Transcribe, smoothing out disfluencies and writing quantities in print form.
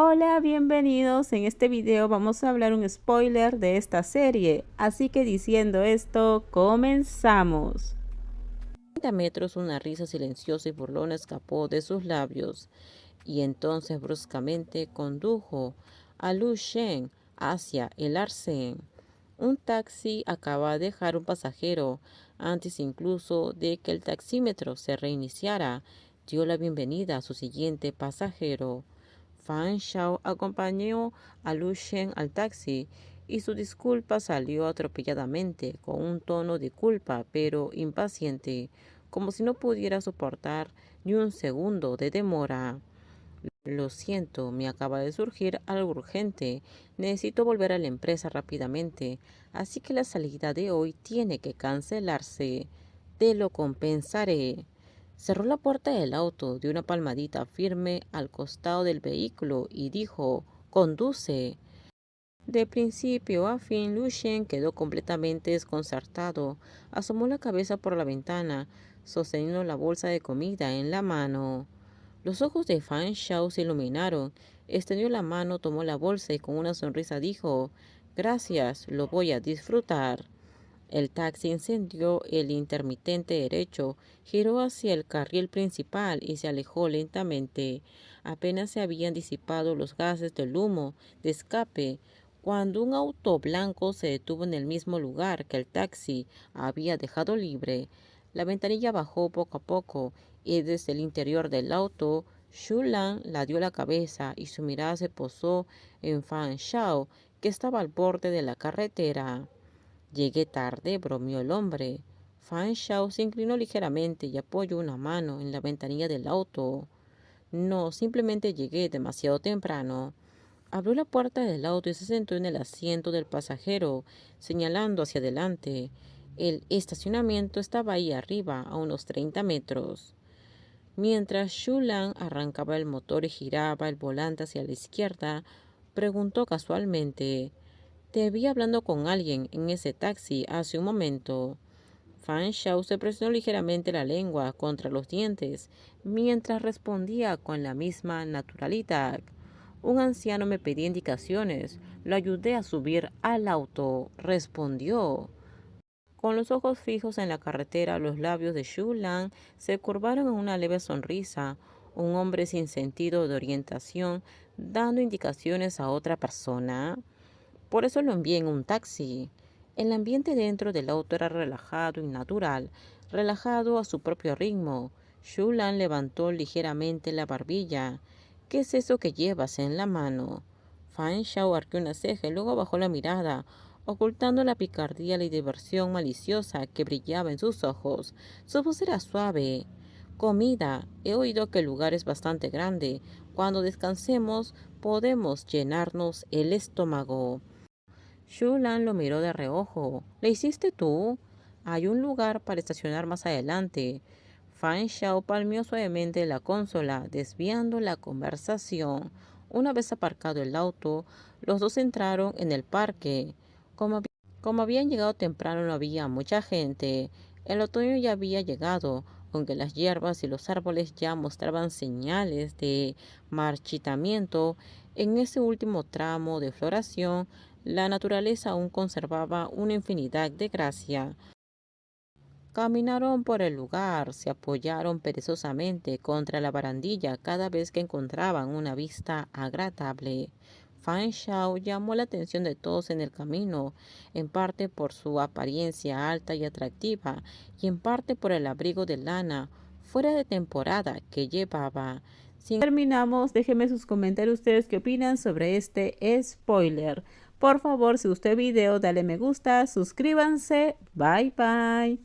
Hola, bienvenidos. En este video vamos a hablar un spoiler de esta serie, así que diciendo esto, comenzamos. 30 metros una risa silenciosa y burlona escapó de sus labios, y entonces bruscamente condujo a Lu Shen hacia el arcén. Un taxi acaba de dejar un pasajero antes incluso de que el taxímetro se reiniciara. Dio la bienvenida a su siguiente pasajero. Fan Shao acompañó a Lu Shen al taxi y su disculpa salió atropelladamente, con un tono de culpa pero impaciente, como si no pudiera soportar ni un segundo de demora. Lo siento, me acaba de surgir algo urgente. Necesito volver a la empresa rápidamente, así que la salida de hoy tiene que cancelarse. Te lo compensaré. Cerró la puerta del auto de una palmadita firme al costado del vehículo y dijo: «Conduce». De principio a fin, Lucien quedó completamente desconcertado. Asomó la cabeza por la ventana, sosteniendo la bolsa de comida en la mano. Los ojos de Fan Shao se iluminaron. Extendió la mano, tomó la bolsa y con una sonrisa dijo: «Gracias, lo voy a disfrutar». El taxi encendió el intermitente derecho, giró hacia el carril principal y se alejó lentamente. Apenas se habían disipado los gases del humo de escape cuando un auto blanco se detuvo en el mismo lugar que el taxi había dejado libre. La ventanilla bajó poco a poco y desde el interior del auto, Shulan la dio la cabeza y su mirada se posó en Fan Shao, que estaba al borde de la carretera. «Llegué tarde», bromeó el hombre. Fan Shao se inclinó ligeramente y apoyó una mano en la ventanilla del auto. «No, simplemente llegué demasiado temprano». Abrió la puerta del auto y se sentó en el asiento del pasajero, señalando hacia adelante. El estacionamiento estaba ahí arriba, a unos 30 metros. Mientras Shulan arrancaba el motor y giraba el volante hacia la izquierda, preguntó casualmente: «Te vi hablando con alguien en ese taxi hace un momento». Fan Shao se presionó ligeramente la lengua contra los dientes mientras respondía con la misma naturalidad. «Un anciano me pedía indicaciones. Lo ayudé a subir al auto», respondió. Con los ojos fijos en la carretera, los labios de Shu Lan se curvaron en una leve sonrisa. Un hombre sin sentido de orientación, dando indicaciones a otra persona. Por eso lo envié en un taxi. El ambiente dentro del auto era relajado y natural, relajado a su propio ritmo. Shu Lan levantó ligeramente la barbilla. «¿Qué es eso que llevas en la mano?» Fan Shao arqueó una ceja y luego bajó la mirada, ocultando la picardía y la diversión maliciosa que brillaba en sus ojos. Su voz era suave. «Comida. He oído que el lugar es bastante grande. Cuando descansemos, podemos llenarnos el estómago». Shu Lan lo miró de reojo. «¿Le hiciste tú? Hay un lugar para estacionar más adelante». Fan Shao palmeó suavemente la consola, desviando la conversación. Una vez aparcado el auto, los dos entraron en el parque. Como habían llegado temprano, no había mucha gente. El otoño ya había llegado, aunque las hierbas y los árboles ya mostraban señales de marchitamiento. En ese último tramo de floración, la naturaleza aún conservaba una infinidad de gracia. Caminaron por el lugar, se apoyaron perezosamente contra la barandilla cada vez que encontraban una vista agradable. Fan Shao llamó la atención de todos en el camino, en parte por su apariencia alta y atractiva, y en parte por el abrigo de lana fuera de temporada que llevaba. Terminamos, déjenme sus comentarios ustedes qué opinan sobre este spoiler. Por favor, si gustó el video, dale me gusta, suscríbanse, bye bye.